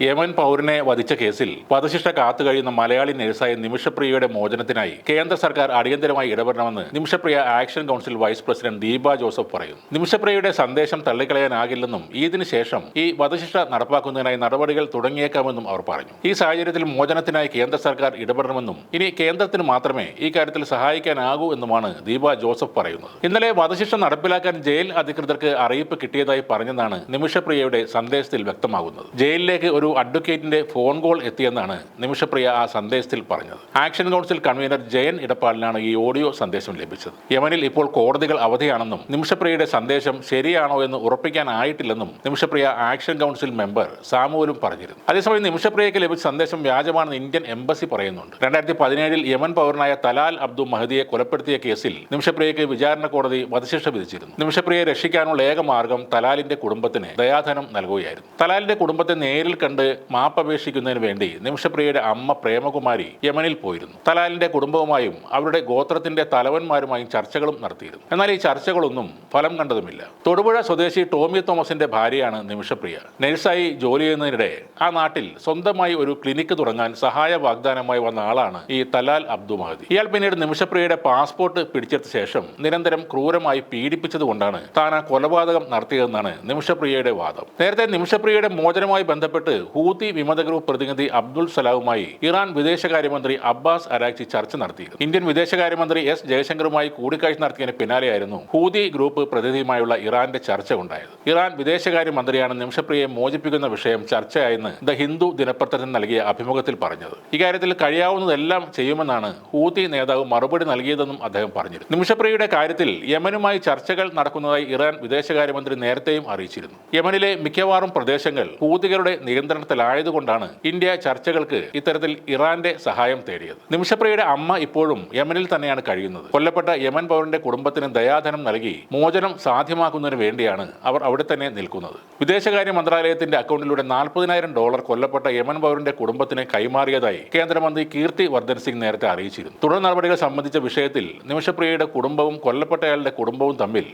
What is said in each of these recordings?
Yemen പൗരനെ വധിച്ച കേസിൽ വധശിക്ഷ കാത്തുകഴിയുന്ന മലയാളി നഴ്സായ നിമിഷപ്രിയയുടെ മോചനത്തിനായി കേന്ദ്ര സർക്കാർ അടിയന്തരമായി ഇടപെടണമെന്ന് Nimishapriya action council vice president Deepa Joseph പറയുന്നു. നിമിഷപ്രിയയുടെ സന്ദേശം തള്ളിക്കളയാനാകില്ലെന്നും ഇതിനു ശേഷം ഈ വധശിക്ഷ നടപ്പാക്കുന്നതിനായി നടപടികൾ തുടങ്ങിയേക്കാമെന്നും അവർ പറഞ്ഞു. ഈ സാഹചര്യത്തിൽ മോചനത്തിനായി കേന്ദ്ര സർക്കാർ ഇടപെടണമെന്നും ഇനി കേന്ദ്രത്തിന് മാത്രമേ ഈ കാര്യത്തിൽ സഹായിക്കാനാകൂ എന്നുമാണ് ദീപ ജോസഫ് പറയുന്നത്. ഇന്നലെ വധശിക്ഷ നടപ്പിലാക്കാൻ ജയിൽ അധികൃതർക്ക് അറിയിപ്പ് കിട്ടിയതായി പറഞ്ഞെന്നാണ് നിമിഷപ്രിയയുടെ സന്ദേശത്തിൽ വ്യക്തമാകുന്നത്. ജയിലിലേക്ക് ഒരു അഡ്വക്കേറ്റിന്റെ ഫോൺ കോൾ എത്തിയെന്നാണ് നിമിഷപ്രിയ ആ സന്ദേശത്തിൽ പറഞ്ഞത്. ആക്ഷൻ കൗൺസിൽ കൺവീനർ ജയൻ ഇടപ്പാളിനാണ് ഈ ഓഡിയോ സന്ദേശം ലഭിച്ചത്. യമനിൽ ഇപ്പോൾ കോടതികൾ അവധിയാണെന്നും നിമിഷപ്രിയയുടെ സന്ദേശം ശരിയാണോ എന്ന് ഉറപ്പിക്കാനായിട്ടില്ലെന്നും നിമിഷപ്രിയ ആക്ഷൻ കൗൺസിൽ മെമ്പർ സാമുവലും പറഞ്ഞിരുന്നു. അതേസമയം നിമിഷപ്രിയയ്ക്ക് ലഭിച്ച സന്ദേശം വ്യാജമാണെന്ന് ഇന്ത്യൻ എംബസി പറയുന്നുണ്ട്. 2017 യമൻ പൗരനായ തലാൽ അബ്ദു മഹദിയെ കൊലപ്പെടുത്തിയ കേസിൽ നിമിഷപ്രിയയ്ക്ക് വിചാരണ കോടതി വധശിക്ഷ വിധിച്ചിരുന്നു. നിമിഷപ്രിയയെ രക്ഷിക്കാനുള്ള ഏക മാർഗം തലാലിന്റെ കുടുംബത്തിന് ദയാധനം നൽകുകയായിരുന്നു. തലാലിന്റെ കുടുംബത്തെ നേരിൽ കണ്ട് മാപ്പപേക്ഷിക്കുന്നതിന് വേണ്ടി നിമിഷപ്രിയയുടെ അമ്മ പ്രേമകുമാരി യമനിൽ പോയിരുന്നു. തലാലിന്റെ കുടുംബവുമായും അവരുടെ ഗോത്രത്തിന്റെ തലവന്മാരുമായും ചർച്ചകളും നടത്തിയിരുന്നു. എന്നാൽ ഈ ചർച്ചകളൊന്നും ഫലം കണ്ടതുമില്ല. തൊടുപുഴ സ്വദേശി ടോമി തോമസിന്റെ ഭാര്യയാണ് നിമിഷപ്രിയ. നഴ്സായി ജോലി ചെയ്യുന്നതിനിടെ ആ നാട്ടിൽ സ്വന്തമായി ഒരു ക്ലിനിക്ക് തുടങ്ങാൻ സഹായ വാഗ്ദാനമായി വന്ന ആളാണ് ഈ തലാൽ അബ്ദു മഹദി. ഇയാൾ പിന്നീട് നിമിഷപ്രിയയുടെ പാസ്പോർട്ട് പിടിച്ചെടുത്ത ശേഷം നിരന്തരം ക്രൂരമായി പീഡിപ്പിച്ചതുകൊണ്ടാണ് താൻ ആ കൊലപാതകം നടത്തിയതെന്നാണ് നിമിഷപ്രിയയുടെ വാദം. നേരത്തെ നിമിഷപ്രിയയുടെ മോചനവുമായി ബന്ധപ്പെട്ട് ഹൂതി വിമത ഗ്രൂപ്പ് പ്രതിനിധി അബ്ദുൾ സലാമുമായി ഇറാൻ വിദേശകാര്യമന്ത്രി അബ്ബാസ് അരാക്ചി ചർച്ച നടത്തിയിരുന്നു. ഇന്ത്യൻ വിദേശകാര്യമന്ത്രി എസ് ജയശങ്കറുമായി കൂടിക്കാഴ്ച നടത്തിയതിന് പിന്നാലെയായിരുന്നു ഹൂതി ഗ്രൂപ്പ് പ്രതിനിധിയുമായുള്ള ഇറാന്റെ ചർച്ച ഉണ്ടായത്. ഇറാൻ വിദേശകാര്യമന്ത്രിയാണ് നിമിഷപ്രിയയെ മോചിപ്പിക്കുന്ന വിഷയം ചർച്ചയായെന്ന് ദ ഹിന്ദു ദിനപത്രത്തിന് നൽകിയ അഭിമുഖത്തിൽ പറഞ്ഞത്. ഇക്കാര്യത്തിൽ കഴിയാവുന്നതെല്ലാം ചെയ്യുമെന്നാണ് ഹൂതി നേതാവ് മറുപടി നൽകിയതെന്നും അദ്ദേഹം പറഞ്ഞിരുന്നു. നിമിഷപ്രിയയുടെ കാര്യത്തിൽ യമനുമായി ചർച്ചകൾ നടക്കുന്നതായി ഇറാൻ വിദേശകാര്യമന്ത്രി നേരത്തെയും അറിയിച്ചിരുന്നു. യമനിലെ മിക്കവാറും പ്രദേശങ്ങൾ ഹൂതികളുടെ നിയന്ത്രണത്തിലായതുകൊണ്ടാണ് ഇന്ത്യ ചർച്ചകൾക്ക് ഇത്തരത്തിൽ ഇറാന്റെ സഹായം തേടിയത്. നിമിഷപ്രിയയുടെ അമ്മ ഇപ്പോഴും യമനിൽ തന്നെയാണ് കഴിയുന്നത്. കൊല്ലപ്പെട്ട യമൻ പൗരന്റെ കുടുംബത്തിന് ദയാധനം നൽകി മോചനം സാധ്യമാക്കുന്നതിന് വേണ്ടിയാണ് അവർ അവിടെ തന്നെ നിൽക്കുന്നത്. വിദേശകാര്യ മന്ത്രാലയത്തിന്റെ അക്കൗണ്ടിലൂടെ $40,000 കൊല്ലപ്പെട്ട യമൻ പൗരന്റെ കുടുംബത്തിന് കൈമാറിയതായി കേന്ദ്രമന്ത്രി കീർത്തി വർദ്ധൻ സിംഗ് നേരത്തെ അറിയിച്ചിരുന്നു. തുടർ നടപടികൾ സംബന്ധിച്ച വിഷയത്തിൽ നിമിഷപ്രിയയുടെ കുടുംബവും കൊല്ലപ്പെട്ടയാളുടെ കുടുംബവും തമ്മിൽ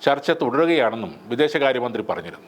ചർച്ച തുടരുകയാണെന്നും വിദേശകാര്യമന്ത്രി പറഞ്ഞിരുന്നു.